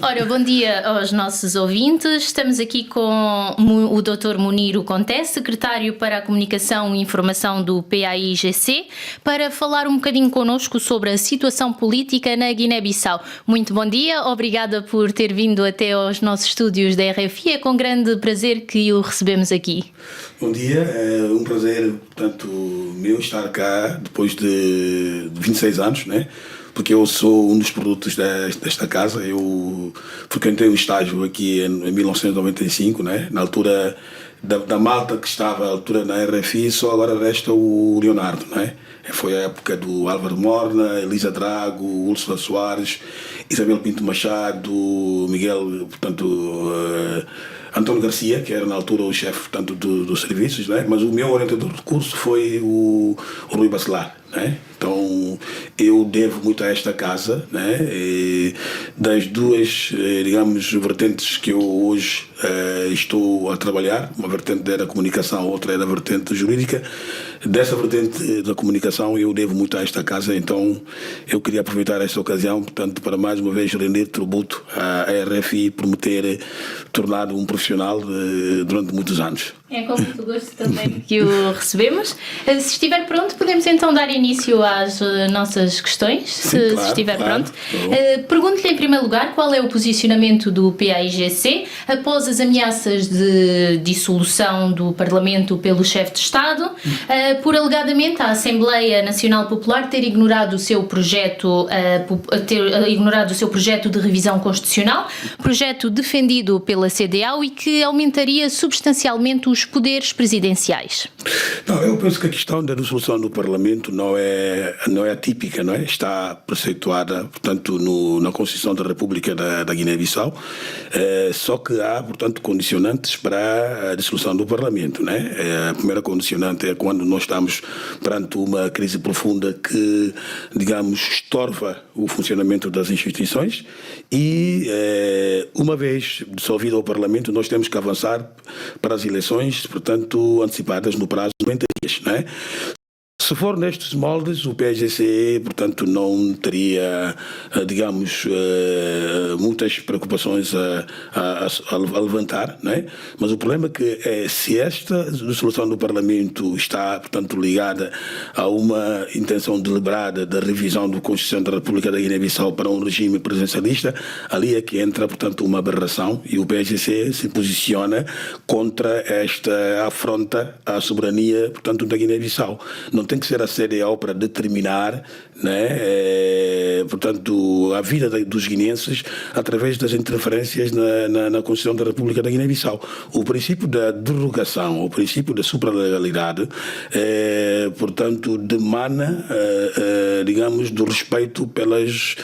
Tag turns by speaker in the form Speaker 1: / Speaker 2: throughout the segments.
Speaker 1: Ora, bom dia aos nossos ouvintes. Estamos aqui com o Dr. Muniro Conté, secretário para a Comunicação e Informação do PAIGC, para falar um bocadinho connosco sobre a situação política na Guiné-Bissau. Muito bom dia, obrigada por ter vindo até aos nossos estúdios da RFI. É com grande prazer que o recebemos aqui.
Speaker 2: Bom dia, é um prazer, portanto, meu estar cá depois de 26 anos, né? Porque eu sou um dos produtos desta casa. Eu frequentei um estágio aqui em 1995, né? Na altura da malta que estava à altura na RFI, só agora resta o Leonardo, né? Foi a época do Álvaro Morna, Elisa Drago, Úrsula Soares, Isabel Pinto Machado, Miguel, portanto, António Garcia, que era na altura o chefe, portanto, dos serviços, né? Mas o meu orientador de curso foi o Rui Bacelar, né? Então eu devo muito a esta casa, né? E das duas, digamos, vertentes que eu hoje estou a trabalhar, uma vertente é da comunicação, outra é da vertente jurídica. Dessa vertente da comunicação eu devo muito a esta casa, então eu queria aproveitar esta ocasião, portanto, para mais uma vez render tributo à RFI por me ter tornado um profissional durante muitos anos.
Speaker 1: É com muito gosto também que o recebemos. Se estiver pronto, podemos então dar início às nossas questões.
Speaker 2: Sim, claro,
Speaker 1: se estiver
Speaker 2: claro.
Speaker 1: pronto. Pergunto-lhe em primeiro lugar qual é o posicionamento do PAIGC após as ameaças de dissolução do Parlamento pelo chefe de Estado, por alegadamente a Assembleia Nacional Popular ter ignorado o seu projeto, de revisão constitucional, projeto defendido pela CDAO e que aumentaria substancialmente os poderes presidenciais.
Speaker 2: Não, eu penso que a questão da dissolução do Parlamento não é atípica, não é? Está preceituada, portanto, na Constituição da República da Guiné-Bissau, só que há, portanto, condicionantes para a dissolução do Parlamento, não é? A primeira condicionante é quando nós estamos perante uma crise profunda que, digamos, estorva o funcionamento das instituições e, uma vez dissolvido o Parlamento, nós temos que avançar para as eleições, portanto, antecipadas no prazo de 90 dias, não é? Se for nestes moldes, o PAIGC, portanto, não teria, digamos, muitas preocupações a levantar, não é? Mas o problema é que se esta dissolução do Parlamento está, portanto, ligada a uma intenção deliberada da revisão da Constituição da República da Guiné-Bissau para um regime presidencialista, ali é que entra, portanto, uma aberração e o PAIGC se posiciona contra esta afronta à soberania, portanto, da Guiné-Bissau. Não tem que ser a CDAO para determinar, né, portanto, a vida dos guineenses através das interferências na Constituição da República da Guiné-Bissau. O princípio da derogação, o princípio da supralegalidade, portanto, demana, digamos, do respeito pelas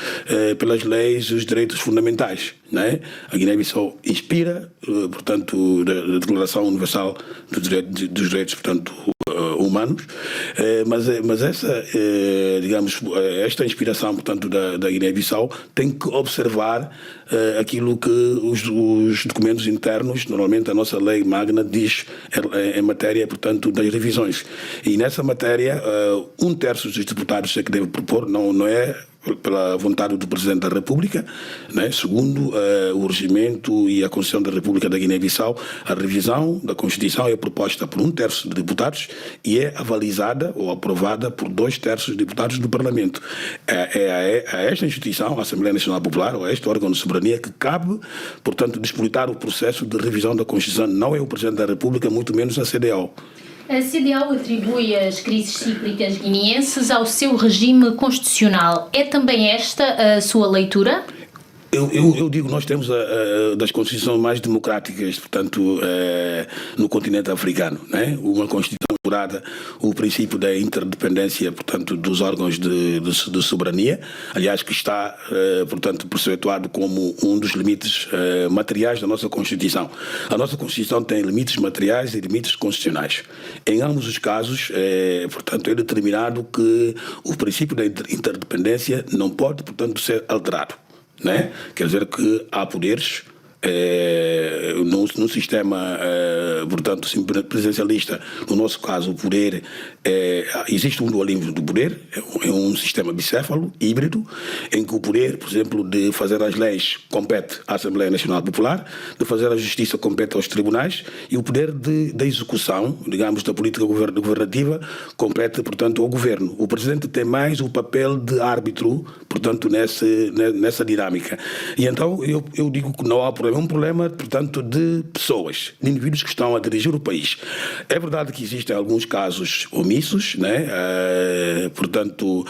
Speaker 2: leis e os direitos fundamentais. Né? A Guiné-Bissau inspira, portanto, da Declaração Universal dos Direitos, portanto, humanos, mas essa, digamos, esta inspiração, portanto, da Guiné-Bissau tem que observar aquilo que os documentos internos, normalmente a nossa lei magna diz em matéria, portanto, das revisões. E nessa matéria, 1/3 dos deputados é que deve propor, não é pela vontade do Presidente da República, né? Segundo o regimento e a Constituição da República da Guiné-Bissau, a revisão da Constituição é proposta por 1/3 de deputados e é avalizada ou aprovada por 2/3 de deputados do Parlamento. É a esta instituição, a Assembleia Nacional Popular, ou a este órgão de soberania, que cabe, portanto, disputar o processo de revisão da Constituição. Não é o Presidente da República, muito menos a CDAO.
Speaker 1: A CDAO atribui as crises cíclicas guineenses ao seu regime constitucional. É também esta a sua leitura?
Speaker 2: Eu digo, nós temos das constituições mais democráticas, portanto, no continente africano, né? Uma constituição assegurada o princípio da interdependência, portanto, dos órgãos de soberania, aliás, que está, portanto, perpetuado como um dos limites materiais da nossa Constituição. A nossa Constituição tem limites materiais e limites constitucionais. Em ambos os casos, portanto, é determinado que o princípio da interdependência não pode, portanto, ser alterado. Né? Quer dizer que há poderes num sistema, portanto, presidencialista, no nosso caso, o poder, existe um dualismo do poder, é um sistema bicéfalo, híbrido, em que o poder, por exemplo, de fazer as leis compete à Assembleia Nacional Popular, de fazer a justiça compete aos tribunais, e o poder da execução, digamos, da política governativa, compete, portanto, ao governo. O presidente tem mais o papel de árbitro, portanto, nessa dinâmica. E então eu digo que não há problema, é um problema, portanto, de pessoas, de indivíduos que estão a dirigir o país. É verdade que existem alguns casos omissos, né? Portanto,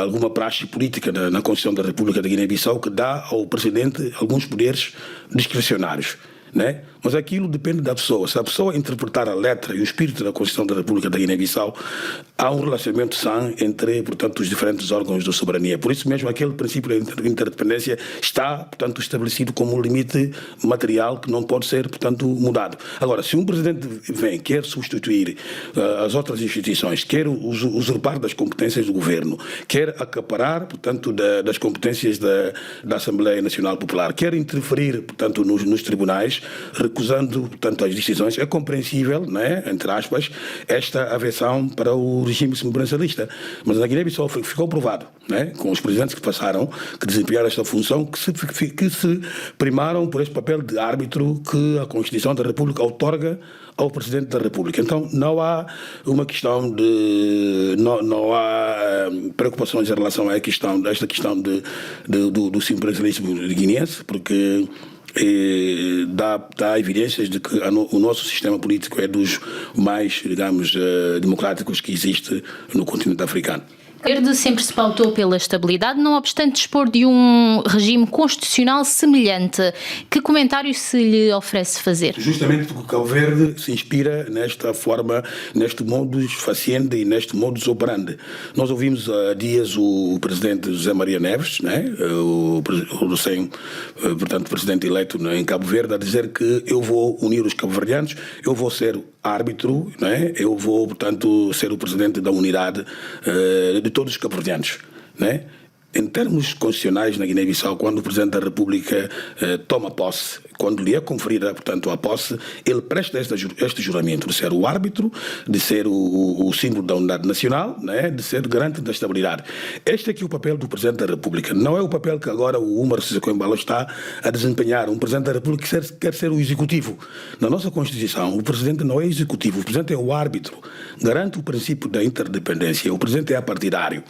Speaker 2: alguma praxe política na Constituição da República da Guiné-Bissau que dá ao presidente alguns poderes discricionários, né? Mas aquilo depende da pessoa. Se a pessoa interpretar a letra e o espírito da Constituição da República da Guiné-Bissau, há um relacionamento sã entre, portanto, os diferentes órgãos da soberania. Por isso mesmo, aquele princípio da interdependência está, portanto, estabelecido como um limite material que não pode ser, portanto, mudado. Agora, se um presidente quer substituir as outras instituições, quer usurpar das competências do governo, quer acaparar, portanto, das competências da Assembleia Nacional Popular, quer interferir, portanto, nos tribunais, recusando, portanto, as decisões, é compreensível, né, entre aspas, esta aversão para o regime semipresidencialista. Mas na Guiné-Bissau ficou provado, né, com os presidentes que passaram, que desempenharam esta função, que se primaram por este papel de árbitro que a Constituição da República outorga ao Presidente da República. Então não há uma questão de... não há preocupações em relação a esta questão do semipresidencialismo guineense, porque dá evidências de que o nosso sistema político é dos mais, digamos, democráticos que existe no continente africano.
Speaker 1: O Verde sempre se pautou pela estabilidade, não obstante dispor de um regime constitucional semelhante. Que comentário se lhe oferece fazer?
Speaker 2: Justamente porque o Cabo Verde se inspira nesta forma, neste modus facienda e neste modus operandi. Nós ouvimos há dias o presidente José Maria Neves, né, o portanto, presidente eleito em Cabo Verde, a dizer que eu vou unir os cabo-verdianos, eu vou ser árbitro, né, eu vou, portanto, ser o presidente da unidade de todos os cabo-verdianos, né? Em termos constitucionais na Guiné-Bissau, quando o Presidente da República toma posse, quando lhe é conferida, portanto, a posse, ele presta este juramento de ser o árbitro, de ser o símbolo da unidade nacional, né, de ser garante da estabilidade. Este aqui é o papel do Presidente da República. Não é o papel que agora o Umar Sissoco Embalo está a desempenhar. Um Presidente da República quer ser o executivo. Na nossa Constituição, o Presidente não é executivo, o Presidente é o árbitro. Garante o princípio da interdependência. O Presidente é apartidário.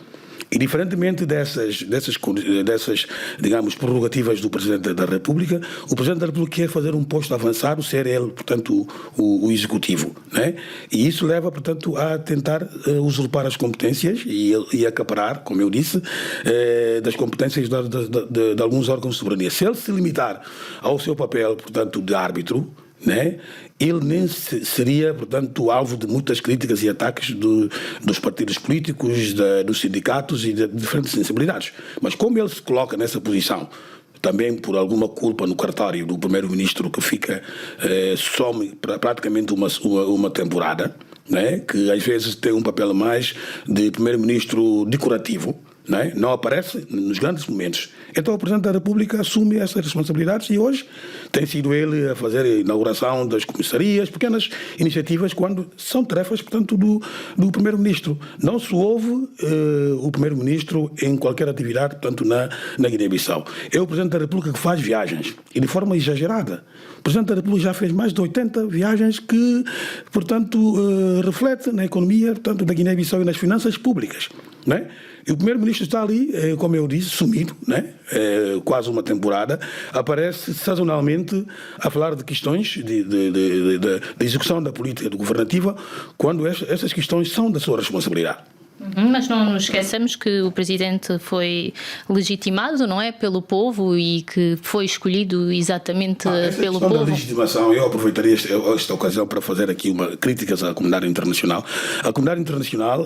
Speaker 2: E diferentemente dessas, digamos, prerrogativas do Presidente da República, o Presidente da República quer fazer um posto avançado, ser ele, portanto, o executivo, né? E isso leva, portanto, a tentar usurpar as competências e acaparar, como eu disse, das competências de alguns órgãos de soberania. Se ele se limitar ao seu papel, portanto, de árbitro, né, ele nem seria, portanto, alvo de muitas críticas e ataques dos partidos políticos, dos sindicatos e de diferentes sensibilidades. Mas como ele se coloca nessa posição, também por alguma culpa no cartório do primeiro-ministro que fica, some praticamente uma temporada, né, que às vezes tem um papel mais de primeiro-ministro decorativo, né? Não aparece nos grandes momentos. Então o Presidente da República assume essas responsabilidades e hoje tem sido ele a fazer a inauguração das comissarias, pequenas iniciativas, quando são tarefas, portanto, do Primeiro-Ministro. Não se ouve o Primeiro-Ministro em qualquer atividade, portanto, na Guiné-Bissau. É o Presidente da República que faz viagens, e de forma exagerada. O Presidente da República já fez mais de 80 viagens que, portanto, refletem na economia, portanto, da Guiné-Bissau e nas finanças públicas, né? E o Primeiro-Ministro está ali, como eu disse, sumido, né? Quase uma temporada, aparece sazonalmente a falar de questões de execução da política governativa, quando essas questões são da sua responsabilidade.
Speaker 1: Mas não nos esqueçamos que o Presidente foi legitimado, não é, pelo povo e que foi escolhido exatamente pelo povo.
Speaker 2: Da legitimação, eu aproveitaria esta ocasião para fazer aqui críticas à comunidade internacional. A comunidade internacional,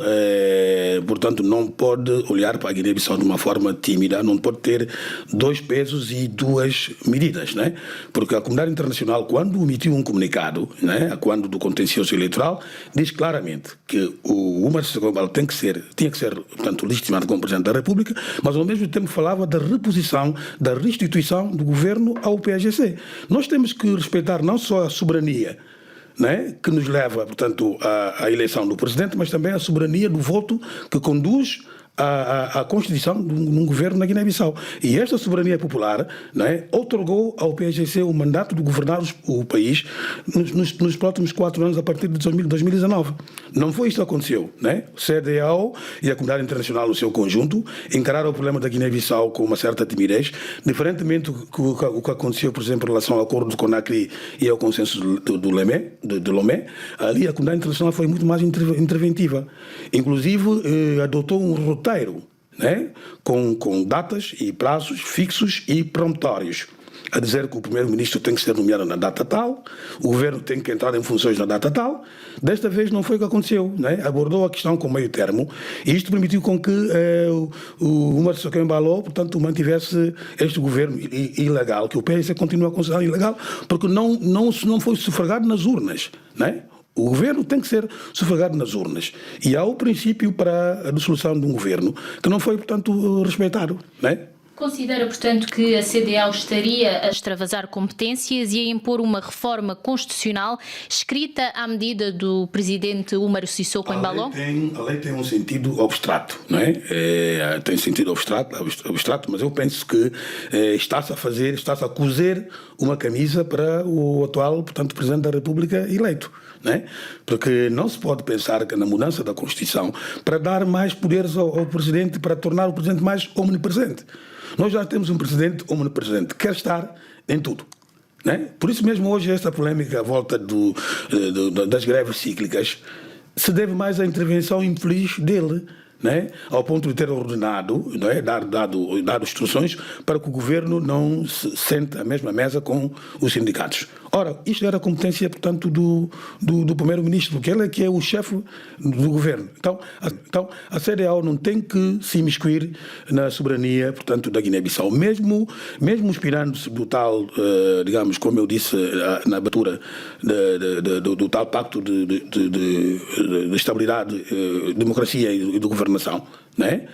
Speaker 2: portanto, não pode olhar para a Guiné-Bissau de uma forma tímida, não pode ter dois pesos e duas medidas, né? Porque a comunidade internacional, quando emitiu um comunicado, né, quando do contencioso eleitoral, diz claramente que o Umar Sissoco Embalo tem que ser tinha que ser, portanto, legitimado como Presidente da República, mas ao mesmo tempo falava da reposição, da restituição do governo ao PAGC. Nós temos que respeitar não só a soberania, né, que nos leva, portanto, à eleição do Presidente, mas também a soberania do voto que conduz a constituição de um governo na Guiné-Bissau. E esta soberania popular, né, otorgou ao PAGC o mandato de governar o país nos próximos 4 anos a partir de 2019. Não foi isto que aconteceu. Né? O CEDEAO e a comunidade internacional no seu conjunto encararam o problema da Guiné-Bissau com uma certa timidez, diferentemente do que aconteceu, por exemplo, em relação ao acordo do Conakry e ao consenso de Lomé. Ali a comunidade internacional foi muito mais interventiva. Inclusive, adotou um roteiro, né, com datas e prazos fixos e promptórios, a dizer que o primeiro-ministro tem que ser nomeado na data tal, o governo tem que entrar em funções na data tal. Desta vez não foi o que aconteceu, né? Abordou a questão com meio termo, e isto permitiu com que o Umar Sissoco Embaló, portanto, mantivesse este governo ilegal, que o PAGC continua a considerar ilegal, porque não foi sufragado nas urnas, né? O governo tem que ser sufragado nas urnas. E há o princípio para a dissolução de um governo que não foi, portanto, respeitado, né?
Speaker 1: Considera, portanto, que a CEDEAO estaria a extravasar competências e a impor uma reforma constitucional escrita à medida do presidente Umaro Sissoco Embaló?
Speaker 2: A lei tem um sentido abstrato, não é? Tem sentido abstrato, mas eu penso que está-se a cozer uma camisa para o atual, portanto, Presidente da República eleito. Né? Porque não se pode pensar que na mudança da Constituição para dar mais poderes ao Presidente, para tornar o Presidente mais omnipresente. Nós já temos um Presidente omnipresente, quer estar em tudo. Né? Por isso mesmo hoje esta polêmica à volta das greves cíclicas se deve mais à intervenção infeliz dele, né? Ao ponto de ter ordenado, né? dado instruções para que o governo não se sente à mesma mesa com os sindicatos. Ora, isto era a competência, portanto, do primeiro-ministro, porque ele é que é o chefe do governo. Então, a CEDEAO não tem que se imiscuir na soberania, portanto, da Guiné-Bissau. Mesmo inspirando-se do tal, digamos, como eu disse na abertura, do tal pacto de estabilidade, democracia e de governação, né?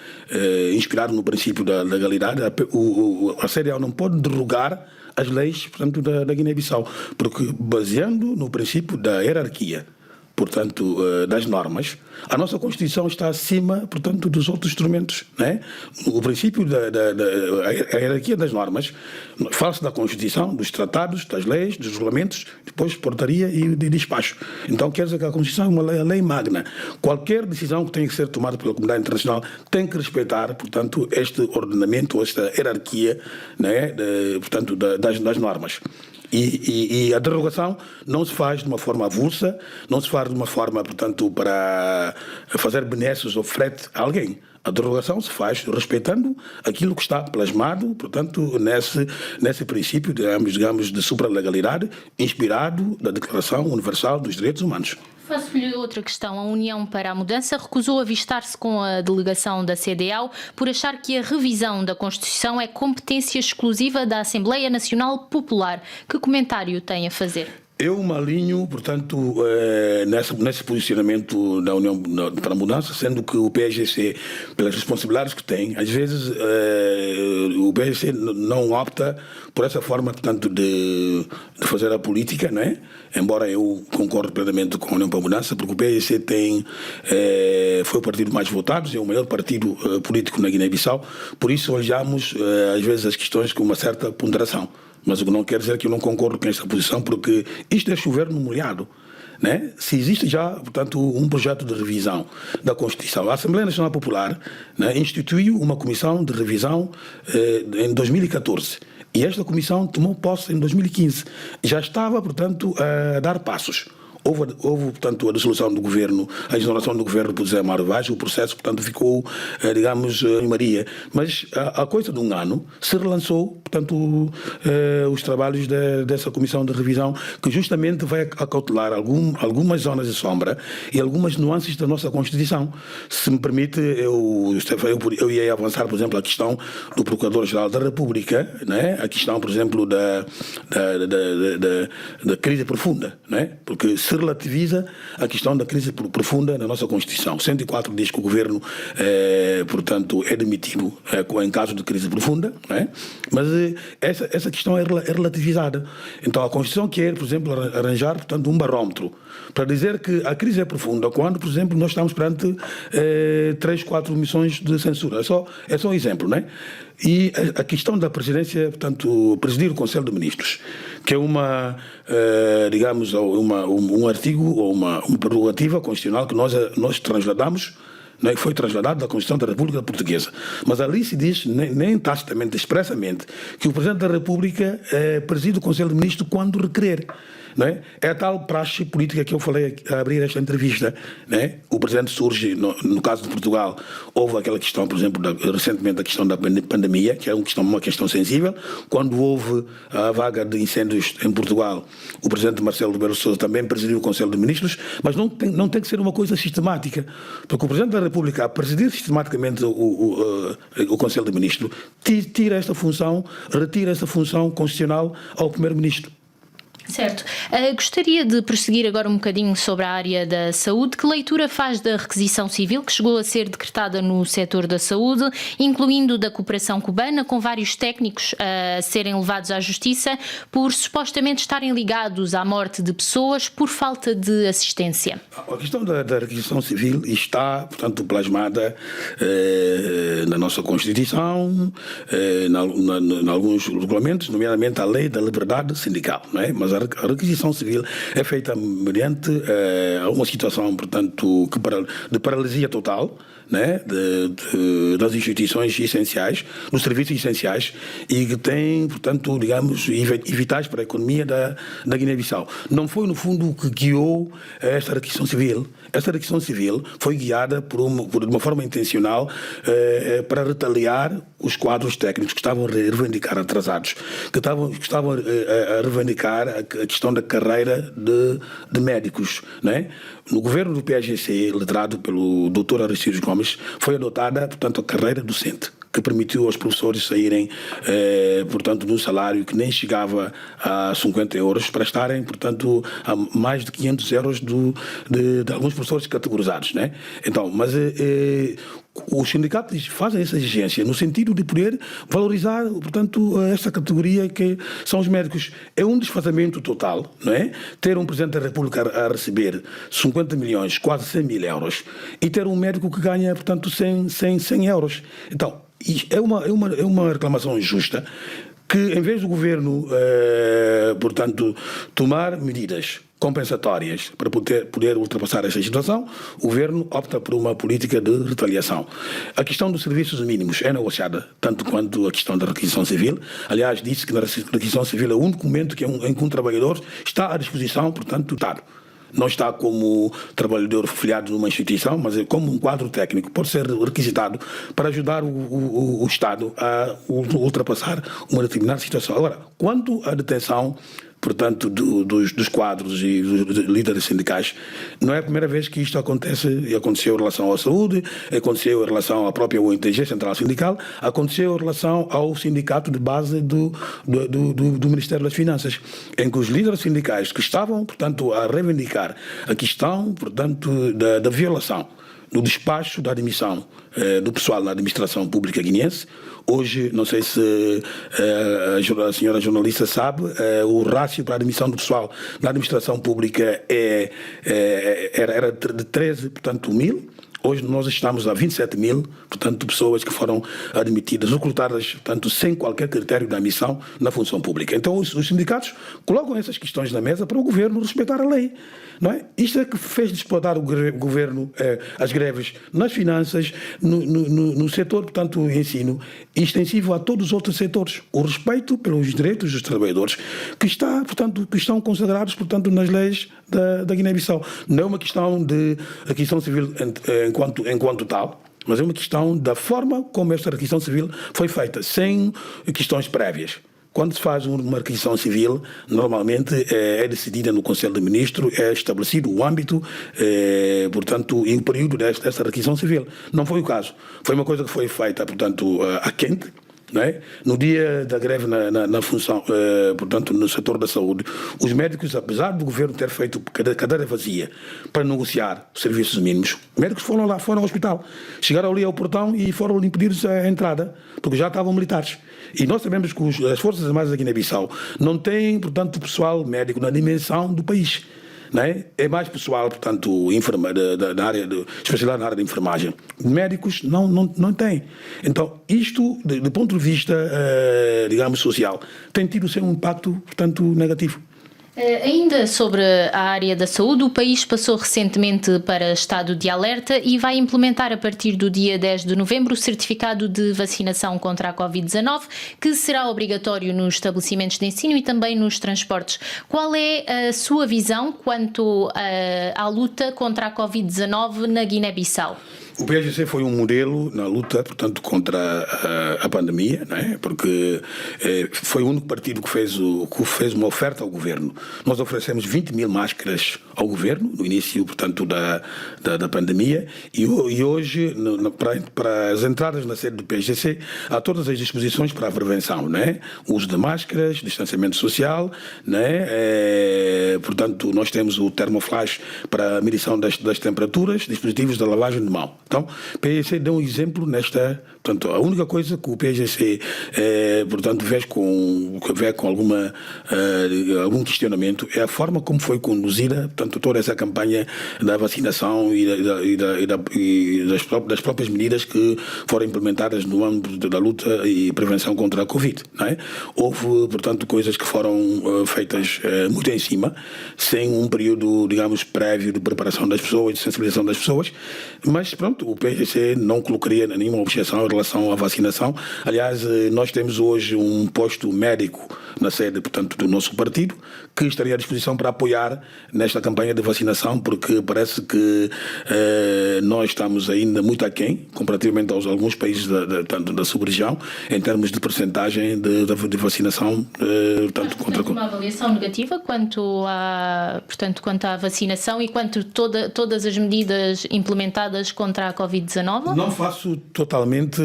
Speaker 2: Inspirado no princípio da legalidade, a CEDEAO não pode derrogar as leis, portanto, da Guiné-Bissau, porque baseando no princípio da hierarquia, portanto, das normas, a nossa Constituição está acima, portanto, dos outros instrumentos, né? O princípio da hierarquia das normas fala-se da Constituição, dos tratados, das leis, dos regulamentos, depois portaria e de despacho. Então, quer dizer que a Constituição é uma lei magna. Qualquer decisão que tenha que ser tomada pela comunidade internacional tem que respeitar, portanto, este ordenamento, esta hierarquia, né? Portanto, das normas. E a derrogação não se faz de uma forma avulsa, não se faz de uma forma, portanto, para fazer benesses ou frete a alguém. A derrogação se faz respeitando aquilo que está plasmado, portanto, nesse princípio, digamos, de supralegalidade, inspirado da Declaração Universal dos Direitos Humanos.
Speaker 1: Faço-lhe outra questão. A União para a Mudança recusou avistar-se com a delegação da CEDEAO por achar que a revisão da Constituição é competência exclusiva da Assembleia Nacional Popular. Que comentário tem a fazer?
Speaker 2: Eu me alinho, portanto, nesse posicionamento da União para a Mudança, sendo que o PAGC, pelas responsabilidades que tem, às vezes o PAGC não opta por essa forma, portanto, de fazer a política, não é? Embora eu concordo plenamente com a União para a Mudança, porque o PAGC foi o partido mais votado, é o maior partido político na Guiné-Bissau, por isso olhamos, às vezes, as questões com uma certa ponderação. Mas o que não quer dizer que eu não concordo com esta posição, porque isto é chover no molhado. Né? Se existe já, portanto, um projeto de revisão da Constituição, a Assembleia Nacional Popular, né, instituiu uma comissão de revisão em 2014. E esta comissão tomou posse em 2015. Já estava, portanto, a dar passos. Houve, portanto, a dissolução do governo, a exoneração do governo por José Mário Vaz, o processo, portanto, ficou, digamos, em Maria. Mas, há coisa de um ano, se relançou, portanto, os trabalhos dessa comissão de revisão, que justamente vai acautelar algumas zonas de sombra e algumas nuances da nossa Constituição. Se me permite, eu ia avançar, por exemplo, a questão do Procurador-Geral da República, né? A questão, por exemplo, da crise profunda, né? Porque se relativiza a questão da crise profunda na nossa Constituição. 104 diz que o governo, portanto, é demitido em caso de crise profunda, não é? Mas essa questão é relativizada. Então a Constituição quer, por exemplo, arranjar, portanto, um barómetro para dizer que a crise é profunda quando, por exemplo, nós estamos perante 3, 4 missões de censura. É só um exemplo, não é? E a questão da presidência, portanto, presidir o Conselho de Ministros, que é digamos, um artigo ou uma prerrogativa constitucional que nós transladamos, que foi transladado da Constituição da República Portuguesa. Mas ali se diz, nem tacitamente, expressamente, que o Presidente da República preside o Conselho de Ministros quando requerer. Não é? É a tal praxe política que eu falei a abrir esta entrevista. Não é? O Presidente surge, no caso de Portugal, houve aquela questão, por exemplo, recentemente a questão da pandemia, que é uma questão sensível. Quando houve a vaga de incêndios em Portugal, o Presidente Marcelo Rebelo de Sousa também presidiu o Conselho de Ministros, mas não tem que ser uma coisa sistemática, porque o Presidente da República, a presidir sistematicamente o Conselho de Ministros, retira esta função constitucional ao Primeiro-Ministro.
Speaker 1: Certo. Gostaria de prosseguir agora um bocadinho sobre a área da saúde. Que leitura faz da requisição civil que chegou a ser decretada no setor da saúde, incluindo da cooperação cubana, com vários técnicos a serem levados à justiça por supostamente estarem ligados à morte de pessoas por falta de assistência?
Speaker 2: A questão da requisição civil está, portanto, plasmada na nossa Constituição, em alguns regulamentos, nomeadamente a Lei da Liberdade Sindical, não é? Mas a requisição civil é feita mediante uma situação, portanto, de paralisia total, né, das instituições essenciais, dos serviços essenciais, e que tem, portanto, digamos, vitais para a economia da Guiné-Bissau. Não foi, no fundo, o que guiou esta requisição civil. Esta requisição civil foi guiada por uma forma intencional para retaliar os quadros técnicos que estavam a reivindicar atrasados, que estavam a reivindicar a questão da carreira de médicos, né? No governo do PAGC, liderado pelo Dr. Aristides Gomes, foi adotada, portanto, a carreira docente, que permitiu aos professores saírem, portanto, de um salário que nem chegava a 50 euros para estarem, portanto, a mais de 500 euros de alguns professores categorizados, né? Então, mas os sindicatos fazem essa exigência no sentido de poder valorizar, portanto, esta categoria que são os médicos. É um desfazamento total, não é? Ter um Presidente da República a receber 50 milhões, quase 100 mil euros, e ter um médico que ganha, portanto, 100 euros. Então, é uma reclamação injusta que, em vez do governo, portanto, tomar medidas compensatórias para poder ultrapassar esta situação, o governo opta por uma política de retaliação. A questão dos serviços mínimos é negociada tanto quanto a questão da requisição civil. Aliás, disse que na requisição civil é o único momento em que um trabalhador está à disposição, portanto, do Estado. Não está como trabalhador filiado numa instituição, mas é como um quadro técnico. Pode ser requisitado para ajudar o Estado a ultrapassar uma determinada situação. Agora, quanto à detenção, portanto, dos quadros e dos líderes sindicais, não é a primeira vez que isto acontece. E aconteceu em relação à saúde, aconteceu em relação à própria UNTG, Central Sindical, aconteceu em relação ao sindicato de base do Ministério das Finanças, em que os líderes sindicais que estavam, portanto, a reivindicar a questão, portanto, da violação no despacho da admissão do pessoal na administração pública guineense. Hoje, não sei se a senhora jornalista sabe, o rácio para a admissão do pessoal na administração pública era de 13, portanto, mil. Hoje nós estamos a 27 mil, portanto, pessoas que foram admitidas, recrutadas, portanto, sem qualquer critério de admissão na função pública. Então, os sindicatos colocam essas questões na mesa para o governo respeitar a lei, não é? Isto é que fez disputar o governo as greves nas finanças, no setor, portanto, ensino, extensivo a todos os outros setores. O respeito pelos direitos dos trabalhadores que estão consagrados, portanto, nas leis da Guiné-Bissau. Não é uma questão de requisição civil enquanto tal, mas é uma questão da forma como esta requisição civil foi feita, sem questões prévias. Quando se faz uma requisição civil, normalmente é decidida no Conselho de Ministros, é estabelecido o âmbito, portanto, e o período desta requisição civil. Não foi o caso. Foi uma coisa que foi feita, portanto, a quente, não é? No dia da greve na função, portanto, no setor da saúde, os médicos, apesar do governo ter feito cadeira vazia para negociar serviços mínimos, os médicos foram lá, foram ao hospital, chegaram ali ao portão e foram impedir a entrada, porque já estavam militares. E nós sabemos que as Forças Armadas da Guiné-Bissau não têm, portanto, pessoal médico na dimensão do país. Não é? É mais pessoal, portanto, da área especializado na área de enfermagem. Médicos não têm. Então, isto, do ponto de vista, digamos, social, tem tido seu impacto, portanto, negativo.
Speaker 1: Ainda sobre a área da saúde, o país passou recentemente para estado de alerta e vai implementar a partir do dia 10 de novembro o certificado de vacinação contra a Covid-19, que será obrigatório nos estabelecimentos de ensino e também nos transportes. Qual é a sua visão quanto à luta contra a Covid-19 na Guiné-Bissau?
Speaker 2: O PAIGC foi um modelo na luta, portanto, contra a pandemia, não é? Porque foi o único partido que fez uma oferta ao governo. Nós oferecemos 20 mil máscaras ao governo no início, portanto, da pandemia, e hoje, para as entradas na sede do PAIGC, há todas as disposições para a prevenção, não é? O uso de máscaras, distanciamento social, não é? Portanto, nós temos o termoflash para a medição das temperaturas, dispositivos de lavagem de mão. Então, o PAIGC deu um exemplo nesta. Portanto, a única coisa que o PAIGC, portanto, vê com algum questionamento é a forma como foi conduzida, portanto, toda essa campanha da vacinação e das próprias medidas que foram implementadas no âmbito da luta e prevenção contra a Covid. Não é? Houve, portanto, coisas que foram feitas muito em cima, sem um período, digamos, prévio de preparação das pessoas, de sensibilização das pessoas, mas, pronto, o PAIGC não colocaria nenhuma objeção em relação à vacinação. Aliás, nós temos hoje um posto médico na sede, portanto, do nosso partido, que estaria à disposição para apoiar nesta campanha de vacinação, porque parece que nós estamos ainda muito aquém, comparativamente aos alguns países da sub-região, em termos de percentagem de vacinação, tanto contra...
Speaker 1: Uma avaliação negativa quanto à vacinação e quanto todas as medidas implementadas contra a Covid-19?
Speaker 2: Não faço totalmente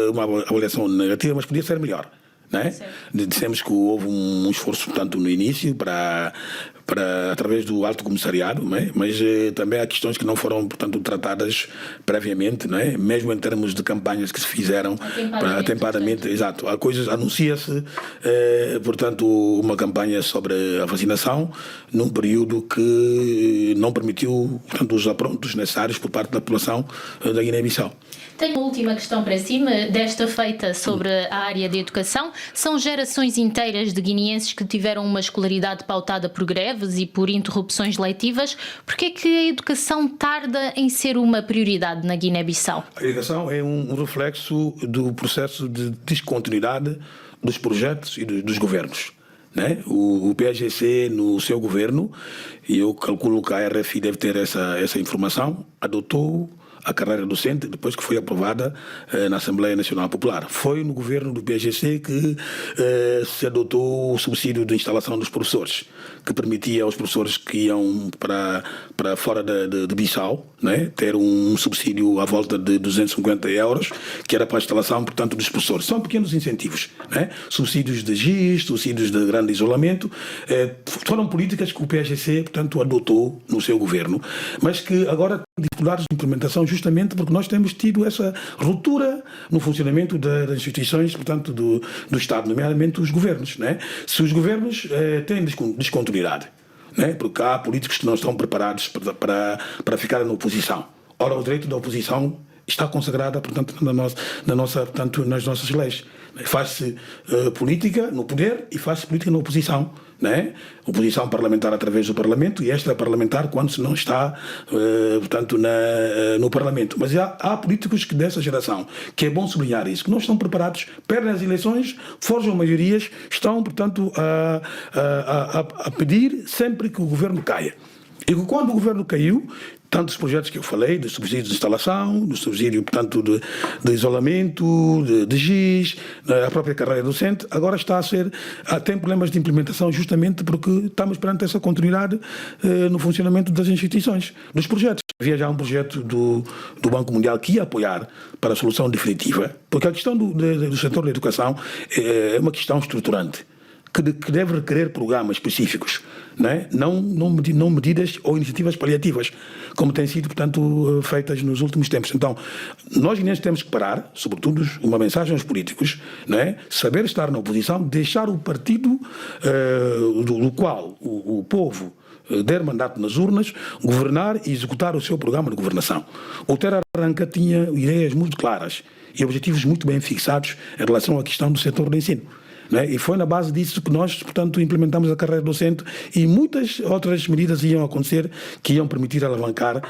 Speaker 2: uma avaliação negativa, mas podia ser melhor. Não é? Dissemos que houve um esforço, portanto, no início, através do Alto Comissariado, não é? Mas também há questões que não foram, portanto, tratadas previamente, não é? Mesmo em termos de campanhas que se fizeram atempadamente. Exato. Há coisas, anuncia-se, portanto, uma campanha sobre a vacinação num período que não permitiu, portanto, os aprontos necessários por parte da população da Guiné-Bissau.
Speaker 1: Tenho uma última questão para si, desta feita sobre a área de educação. São gerações inteiras de guineenses que tiveram uma escolaridade pautada por greves e por interrupções letivas. Por que é que a educação tarda em ser uma prioridade na Guiné-Bissau?
Speaker 2: A educação é um reflexo do processo de descontinuidade dos projetos e dos governos. Né? O PAIGC, no seu governo, e eu calculo que a RFI deve ter essa informação, adotou a carreira docente depois que foi aprovada na Assembleia Nacional Popular. Foi no governo do PAIGC que se adotou o subsídio de instalação dos professores, que permitia aos professores que iam para fora de Bissau, né, ter um subsídio à volta de 250 euros, que era para a instalação, portanto, dos professores. São pequenos incentivos, né? Subsídios de GIS, subsídios de grande isolamento, foram políticas que o PAIGC, portanto, adotou no seu governo, mas que agora têm dificuldades de implementação justamente porque nós temos tido essa ruptura no funcionamento das instituições, portanto, do Estado, nomeadamente os governos, né? Se os governos têm descontinuidade, né? Porque há políticos que não estão preparados para ficar na oposição. Ora, o direito da oposição está consagrado, portanto, nas nossas leis. Faz-se política no poder e faz-se política na oposição. Né? Oposição parlamentar através do Parlamento e extra-parlamentar quando se não está, portanto, no Parlamento. Mas há políticos dessa geração, que é bom sublinhar isso, que não estão preparados, perdem as eleições, forjam maiorias, estão, portanto, a pedir sempre que o governo caia. E quando o governo caiu, tantos projetos que eu falei, de subsídio de instalação, do subsídio, portanto, de isolamento, de GIS, a própria carreira docente, agora tem problemas de implementação justamente porque estamos perante essa continuidade no funcionamento das instituições, dos projetos. havia já um projeto do Banco Mundial que ia apoiar para a solução definitiva, porque a questão do setor da educação é uma questão estruturante, que deve requerer programas específicos, não medidas ou iniciativas paliativas, como têm sido, portanto, feitas nos últimos tempos. Então, nós guineenses temos que parar, sobretudo uma mensagem aos políticos, saber estar na oposição, deixar o partido do qual o povo der mandato nas urnas, governar e executar o seu programa de governação. O Terra Arranca tinha ideias muito claras e objetivos muito bem fixados em relação à questão do setor do ensino. E foi na base disso que nós, portanto, implementamos a carreira docente e muitas outras medidas iam acontecer que iam permitir alavancar,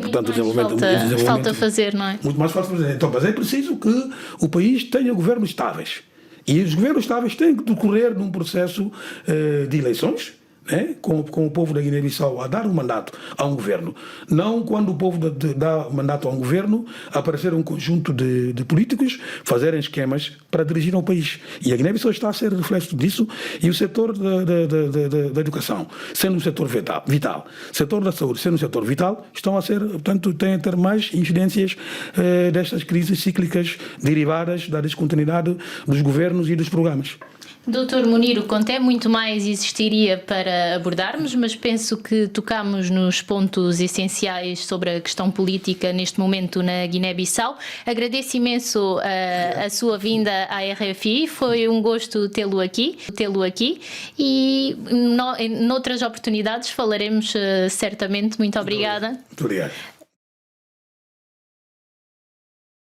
Speaker 2: portanto, o desenvolvimento.
Speaker 1: Falta fazer, não é?
Speaker 2: Muito mais falta fazer. Então, mas é preciso que o país tenha governos estáveis. E os governos estáveis têm que decorrer num processo de eleições, com o povo da Guiné-Bissau a dar um mandato a um governo. Não quando o povo dá mandato a um governo, aparecer um conjunto de políticos, fazerem esquemas para dirigir ao país. E a Guiné-Bissau está a ser reflexo disso, e o setor da educação, sendo um setor vital, o setor da saúde, sendo um setor vital, estão a ser, portanto, têm a ter mais incidências destas crises cíclicas derivadas da descontinuidade dos governos e dos programas.
Speaker 1: Dr. Munir Conté, muito mais existiria para abordarmos, mas penso que tocamos nos pontos essenciais sobre a questão política neste momento na Guiné-Bissau. Agradeço imenso a sua vinda à RFI, foi um gosto tê-lo aqui e noutras oportunidades falaremos certamente. Muito obrigada.
Speaker 2: Muito obrigado.